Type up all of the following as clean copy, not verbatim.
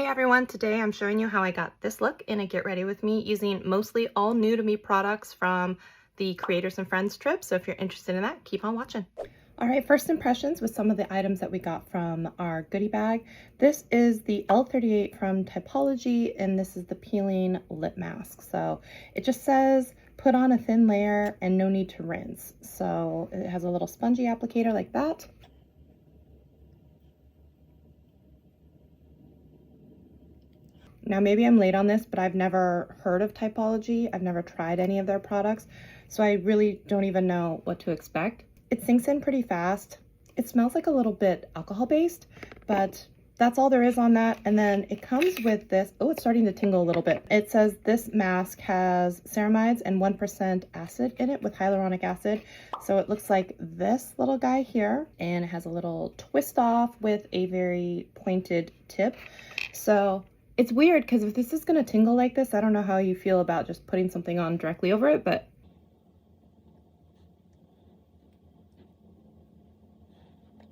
everyone, today I'm showing you how I got this look in a Get Ready With Me using mostly all new to me products from the Creators and Friends trip. So if you're interested in that, keep on watching. All right, first impressions with some of the items that we got from our goodie bag. This is the L38 from TubeBuddy, and this is the peeling lip mask. So it just says put on a thin layer and no need to rinse. So it has a little spongy applicator like that. Now, maybe I'm late on this, but I've never heard of TubeBuddy. I've never tried any of their products, so I really don't even know what to expect. It sinks in pretty fast. It smells like a little bit alcohol-based, but that's all there is on that. And then it comes with this, oh, it's starting to tingle a little bit. It says this mask has ceramides and 1% acid in it with hyaluronic acid. So it looks like this little guy here, and it has a little twist off with a very pointed tip. So it's weird because if this is going to tingle like this, I don't know how you feel about just putting something on directly over it, but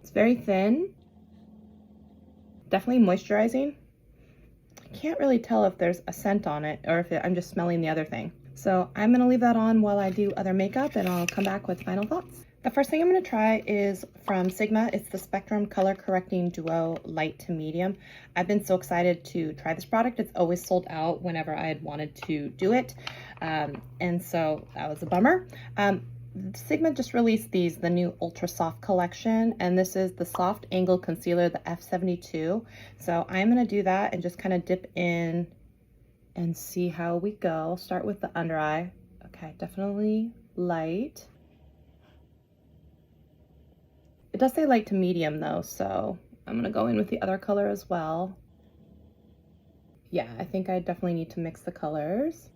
it's very thin, definitely moisturizing. I can't really tell if there's a scent on it or if I'm just smelling the other thing. So I'm going to leave that on while I do other makeup, and I'll come back with final thoughts. The first thing I'm going to try is from Sigma. It's the Spectrum Color Correcting Duo Light to Medium. I've been so excited to try this product. It's always sold out whenever I had wanted to do it. And so that was a bummer. Sigma just released the new Ultra Soft collection, and this is the Soft Angle Concealer, the F72. So I'm going to do that and just kind of dip in and see how we go. I'll start with the under eye. Okay, definitely light. It does say light to medium though, so I'm gonna go in with the other color as well. Yeah, I think I definitely need to mix the colors.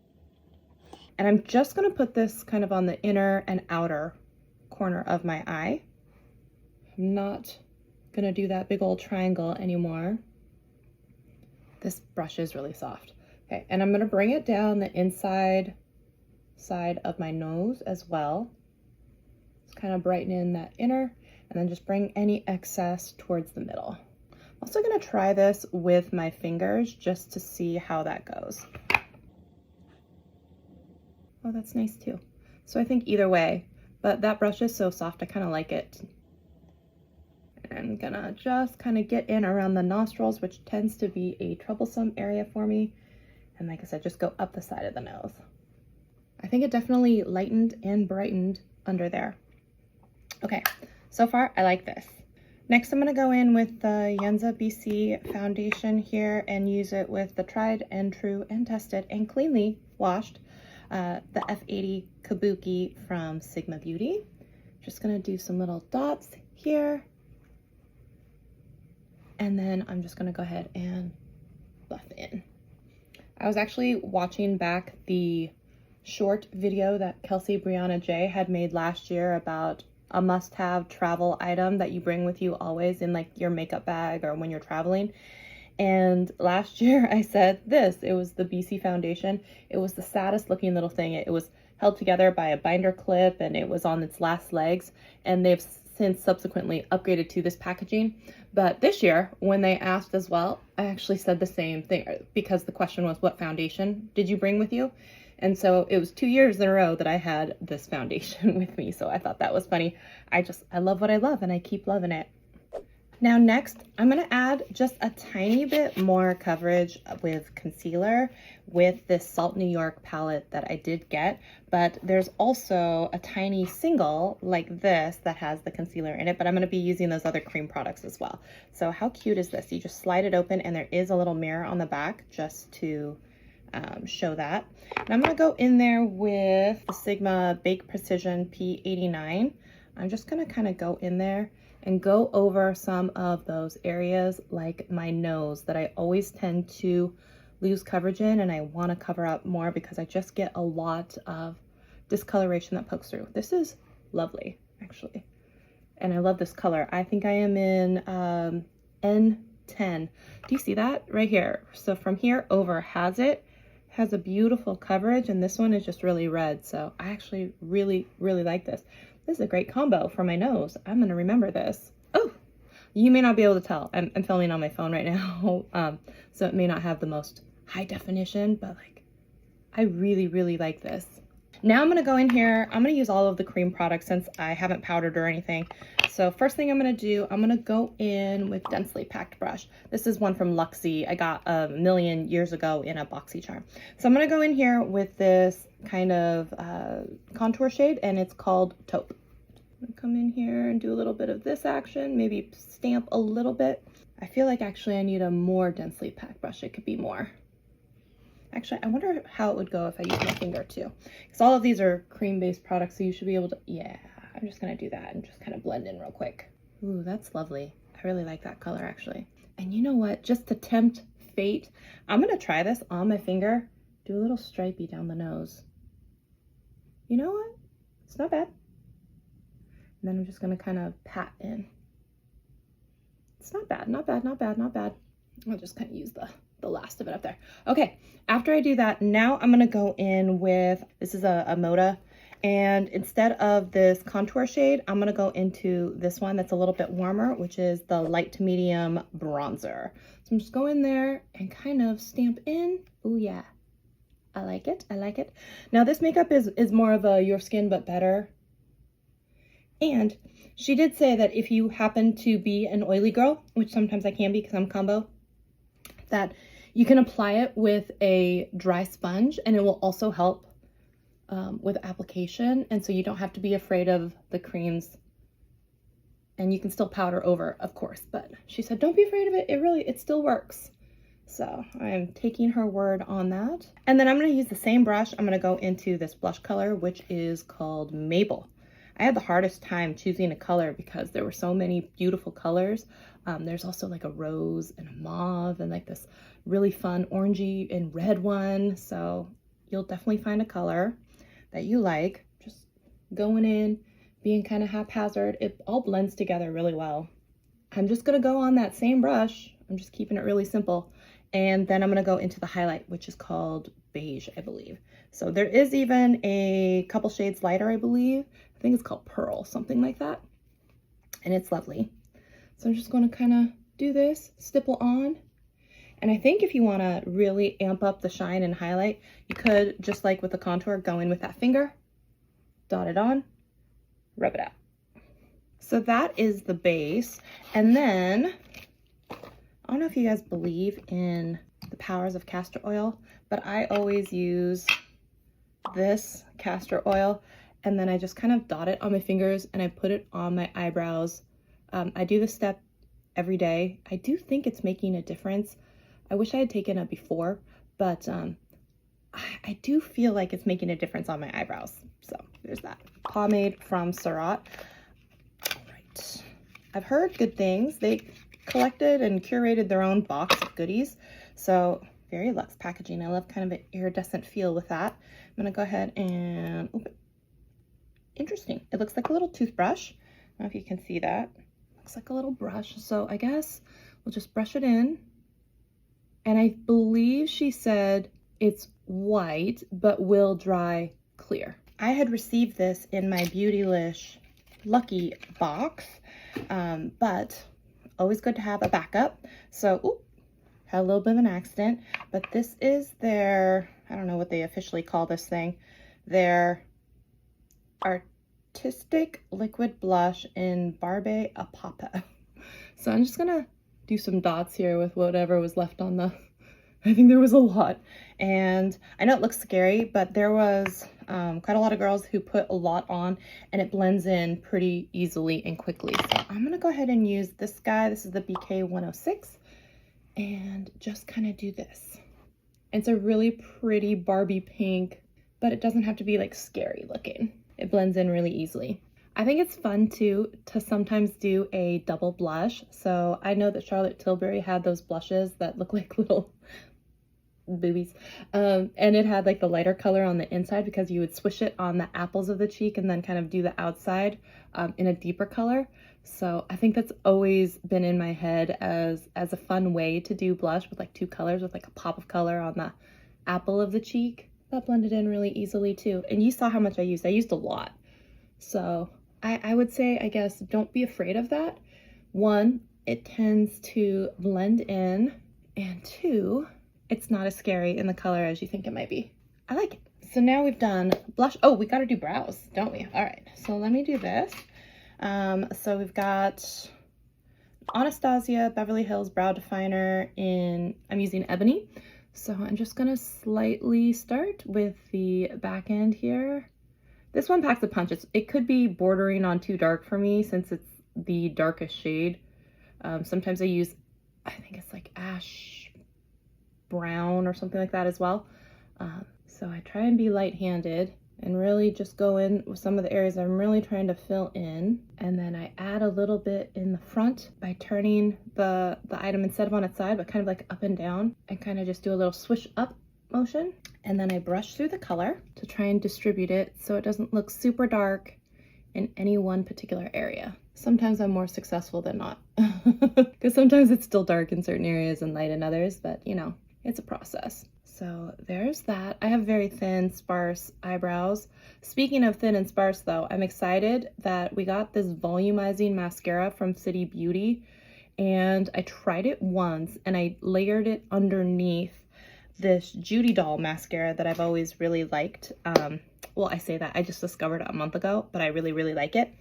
And I'm just gonna put this kind of on the inner and outer corner of my eye. I'm not gonna do that big old triangle anymore. This brush is really soft. Okay, and I'm gonna bring it down the inside side of my nose as well. Just kind of brighten in that inner, and then just bring any excess towards the middle. I'm also gonna try this with my fingers just to see how that goes. Oh, that's nice too. So I think either way, but that brush is so soft, I kind of like it. I'm gonna just kind of get in around the nostrils, which tends to be a troublesome area for me. And like I said, just go up the side of the nose. I think it definitely lightened and brightened under there. Okay. So far, I like this. Next, I'm going to go in with the Yenza BC foundation here and use it with the tried and true and tested and cleanly washed the F80 Kabuki from Sigma Beauty. Just going to do some little dots here. And then I'm just going to go ahead and buff in. I was actually watching back the short video that Kelsey Brianna J had made last year about a must-have travel item that you bring with you always in like your makeup bag or when you're traveling. And last year I said this, it was the BC foundation. It was the saddest looking little thing. It was held together by a binder clip and it was on its last legs, and they've since subsequently upgraded to this packaging. But this year when they asked as well, I actually said the same thing because the question was, what foundation did you bring with you? And so it was 2 years in a row that I had this foundation with me. So I thought that was funny. I love what I love and I keep loving it. Now next, I'm gonna add just a tiny bit more coverage with concealer with this Salt New York palette that I did get. But there's also a tiny single like this that has the concealer in it, but I'm gonna be using those other cream products as well. So how cute is this? You just slide it open and there is a little mirror on the back just to show that. And I'm gonna go in there with the Sigma Bake Precision P89. I'm just gonna kind of go in there and go over some of those areas like my nose that I always tend to lose coverage in, and I want to cover up more because I just get a lot of discoloration that pokes through. This is lovely actually, and I love this color. I think I am in N10. Do you see that right here? So from here over has a beautiful coverage, and this one is just really red. So I actually really like this. This is a great combo for my nose. I'm gonna remember this. Oh, You may not be able to tell. I'm filming on my phone right now, so it may not have the most high definition, but like, I really, really like this. Now I'm gonna go in here, I'm gonna use all of the cream products since I haven't powdered or anything. So first thing I'm gonna do, I'm gonna go in with densely packed brush. This is one from Luxie. I got a million years ago in a BoxyCharm. So I'm gonna go in here with this kind of contour shade, and it's called Taupe. I'm gonna come in here and do a little bit of this action, maybe stamp a little bit. I feel like actually I need a more densely packed brush. It could be more. Actually, I wonder how it would go if I use my finger too. Because all of these are cream-based products, so you should be able to, yeah, I'm just gonna do that and just kind of blend in real quick. Ooh, that's lovely. I really like that color actually. And you know what, just to tempt fate, I'm gonna try this on my finger, do a little stripey down the nose. You know what? It's not bad. And then I'm just gonna kind of pat in. It's not bad, not bad, not bad, not bad. I'll just kind of use the last of it up there. Okay, after I do that, now I'm gonna go in with, this is a Moda, and instead of this contour shade, I'm gonna go into this one that's a little bit warmer, which is the light to medium bronzer. So I'm just going in there and kind of stamp in. Oh yeah, I like it, I like it. Now this makeup is more of a your skin but better. And she did say that if you happen to be an oily girl, which sometimes I can be because I'm combo, that you can apply it with a dry sponge and it will also help with application. And so you don't have to be afraid of the creams, and you can still powder over, of course, but she said, don't be afraid of it. It still works. So I'm taking her word on that. And then I'm gonna use the same brush. I'm gonna go into this blush color, which is called Mabel. I had the hardest time choosing a color because there were so many beautiful colors. There's also like a rose and a mauve and like this really fun orangey and red one. So you'll definitely find a color that you like. Just going in, being kind of haphazard. It all blends together really well. I'm just gonna go on that same brush. I'm just keeping it really simple. And then I'm gonna go into the highlight, which is called Beige, I believe. So there is even a couple shades lighter, I believe. I think it's called Pearl, something like that. And it's lovely. So I'm just gonna kind of do this, stipple on. And I think if you wanna really amp up the shine and highlight, you could, just like with the contour, go in with that finger, dot it on, rub it out. So that is the base. And then, I don't know if you guys believe in the powers of castor oil, but I always use this castor oil, and then I just kind of dot it on my fingers and I put it on my eyebrows. I do this step every day. I do think it's making a difference. I wish I had taken it before, but I do feel like it's making a difference on my eyebrows. So there's that. Pomade from Surat. All right. I've heard good things. They collected and curated their own box of goodies. So very luxe packaging. I love kind of an iridescent feel with that. I'm gonna go ahead and open. Interesting. It looks like a little toothbrush. I don't know if you can see that. Looks like a little brush. So I guess we'll just brush it in. And I believe she said it's white, but will dry clear. I had received this in my Beautylish Lucky box, but always good to have a backup. So, ooh, had a little bit of an accident, but this is their, I don't know what they officially call this thing, their Artistic Liquid Blush in Barbe Apapa. So I'm just gonna do some dots here with whatever was left on the, I think there was a lot. And I know it looks scary, but there was quite a lot of girls who put a lot on and it blends in pretty easily and quickly. So I'm gonna go ahead and use this guy. This is the BK 106 and just kind of do this. It's a really pretty Barbie pink, but it doesn't have to be like scary looking. It blends in really easily. I think it's fun too to sometimes do a double blush. So I know that Charlotte Tilbury had those blushes that look like little boobies. And it had like the lighter color on the inside because you would swish it on the apples of the cheek and then kind of do the outside in a deeper color. So I think that's always been in my head as a fun way to do blush with like two colors with like a pop of color on the apple of the cheek. That blended in really easily too. And you saw how much I used. I used a lot. So I would say, I guess, don't be afraid of that. One, it tends to blend in, and 2, it's not as scary in the color as you think it might be. I like it. So now we've done blush. Oh, we got to do brows, don't we? All right, so let me do this. So we've got Anastasia Beverly Hills Brow Definer in, I'm using Ebony. So I'm just gonna slightly start with the back end here. This one packs a punch. It could be bordering on too dark for me since it's the darkest shade. Sometimes I use, I think it's like ash brown or something like that as well. So I try and be light-handed and really just go in with some of the areas I'm really trying to fill in. And then I add a little bit in the front by turning the item instead of on its side, but kind of like up and down, and kind of just do a little swish up motion. And then I brush through the color to try and distribute it so it doesn't look super dark in any one particular area. Sometimes I'm more successful than not, because sometimes it's still dark in certain areas and light in others, but you know, it's a process. So there's that. I have very thin, sparse eyebrows. Speaking of thin and sparse though, I'm excited that we got this volumizing mascara from City Beauty, and I tried it once and I layered it underneath this Judy Doll mascara that I've always really liked. Well, I say that, I just discovered it a month ago, but I really, really like it.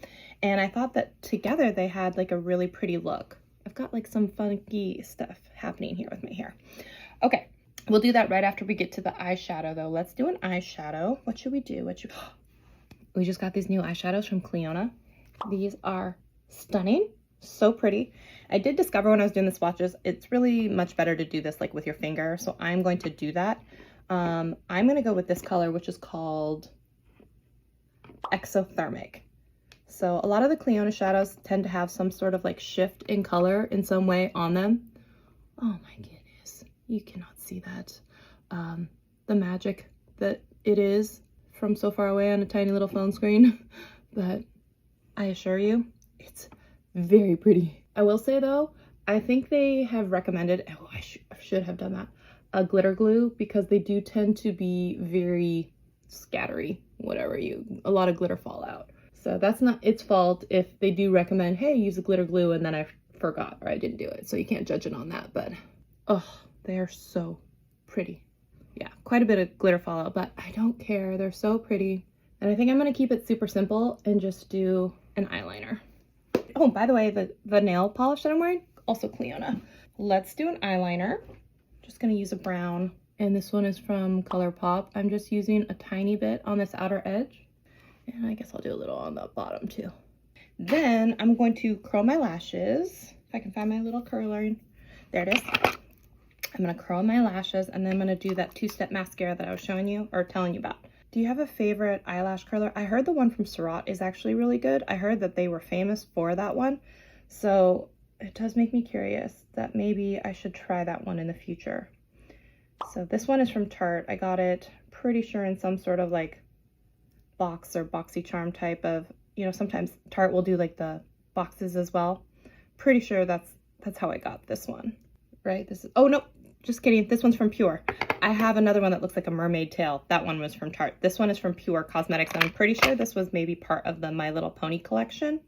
And I thought that together they had like a really pretty look. I've got like some funky stuff happening here with my hair. Okay. We'll do that right after we get to the eyeshadow though. Let's do an eyeshadow. What should we do? We just got these new eyeshadows from Clionadh. These are stunning, so pretty. I did discover when I was doing the swatches, it's really much better to do this like with your finger. So I'm going to do that. I'm going to go with this color, which is called Exothermic. So a lot of the Clionadh shadows tend to have some sort of like shift in color in some way on them. Oh my goodness, you cannot see that. The magic that it is from so far away on a tiny little phone screen, but I assure you, it's very pretty. I will say though, I think they have recommended, oh, I should have done that, a glitter glue, because they do tend to be very scattery, a lot of glitter fallout. So that's not its fault if they do recommend, hey, use a glitter glue, and then I forgot or I didn't do it. So you can't judge it on that, but oh, they are so pretty. Yeah, quite a bit of glitter fallout, but I don't care. They're so pretty. And I think I'm gonna keep it super simple and just do an eyeliner. Oh, by the way, the nail polish that I'm wearing, also Clionadh. Let's do an eyeliner. Just gonna use a brown, and this one is from ColourPop. I'm just using a tiny bit on this outer edge, and I guess I'll do a little on the bottom too. Then I'm going to curl my lashes. If I can find my little curler. There it is. I'm gonna curl my lashes, and then I'm gonna do that two-step mascara that I was showing you or telling you about. Do you have a favorite eyelash curler? I heard the one from Surratt is actually really good. I heard that they were famous for that one. So it does make me curious that maybe I should try that one in the future. So this one is from Tarte. I got it pretty sure in some sort of like box or BoxyCharm type of, you know, sometimes Tarte will do like the boxes as well. Pretty sure that's how I got this one, right? This is, oh no, just kidding. This one's from Pure. I have another one that looks like a mermaid tail. That one was from Tarte. This one is from Pure Cosmetics. And I'm pretty sure this was maybe part of the My Little Pony collection.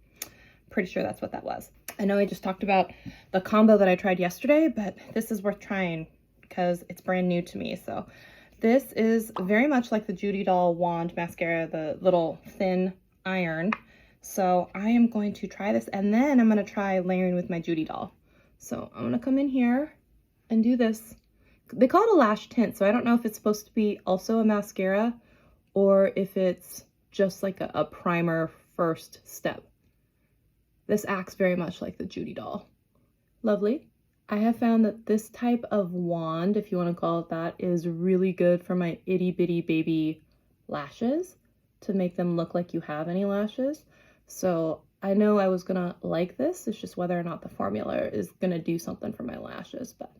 Pretty sure that's what that was. I know I just talked about the combo that I tried yesterday, but this is worth trying because it's brand new to me. So this is very much like the Judy Doll wand mascara, the little thin iron. So I am going to try this, and then I'm going to try layering with my Judy Doll. So I'm going to come in here and do this. They call it a lash tint, so I don't know if it's supposed to be also a mascara or if it's just like a primer first step. This acts very much like the Judy Doll. Lovely. I have found that this type of wand, if you want to call it that, is really good for my itty bitty baby lashes to make them look like you have any lashes. So I know I was gonna like this. It's just whether or not the formula is gonna do something for my lashes, but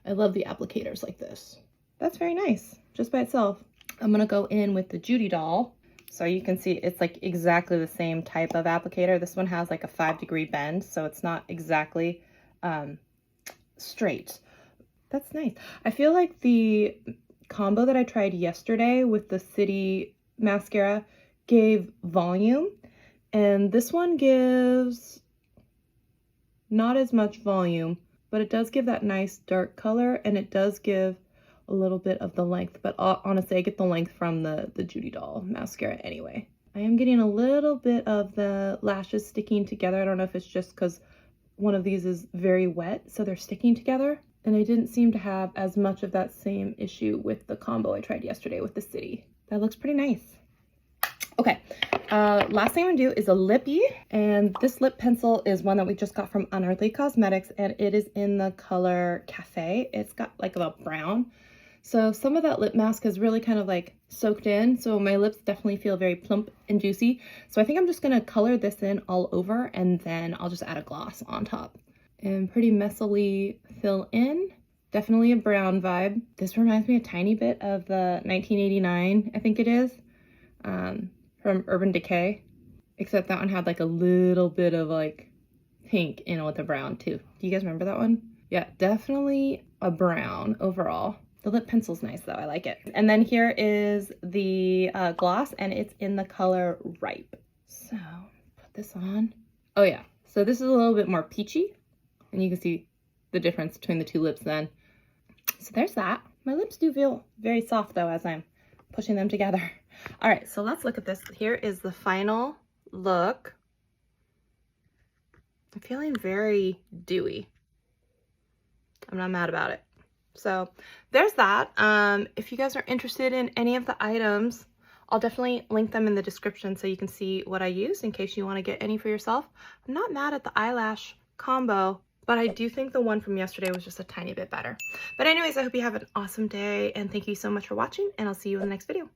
I love the applicators like this. That's very nice, just by itself. I'm gonna go in with the Judy Doll. So you can see it's like exactly the same type of applicator. This one has like a 5-degree bend, so it's not exactly straight. That's nice. I feel like the combo that I tried yesterday with the City mascara gave volume, and this one gives not as much volume, but it does give that nice dark color, and it does give a little bit of the length, but honestly, I get the length from the Judy Doll mascara anyway. I am getting a little bit of the lashes sticking together. I don't know if it's just because one of these is very wet, so they're sticking together. And I didn't seem to have as much of that same issue with the combo I tried yesterday with the City. That looks pretty nice. Okay, last thing I'm gonna do is a lippy, and this lip pencil is one that we just got from Unearthly Cosmetics, and it is in the color Cafe. It's got like a brown. So some of that lip mask is really kind of like soaked in, so my lips definitely feel very plump and juicy. So I think I'm just gonna color this in all over, and then I'll just add a gloss on top. And pretty messily fill in. Definitely a brown vibe. This reminds me a tiny bit of the 1989, I think it is, from Urban Decay. Except that one had like a little bit of like pink in with the brown too. Do you guys remember that one? Yeah, definitely a brown overall. The lip pencil's nice though, I like it. And then here is the gloss, and it's in the color Ripe. So, put this on. Oh yeah, so this is a little bit more peachy, and you can see the difference between the two lips then. So there's that. My lips do feel very soft though as I'm pushing them together. All right, so let's look at this. Here is the final look. I'm feeling very dewy. I'm not mad about it. So there's that. If you guys are interested in any of the items, I'll definitely link them in the description so you can see what I used in case you want to get any for yourself. I'm not mad at the eyelash combo, but I do think the one from yesterday was just a tiny bit better. But anyways, I hope you have an awesome day, and thank you so much for watching, and I'll see you in the next video.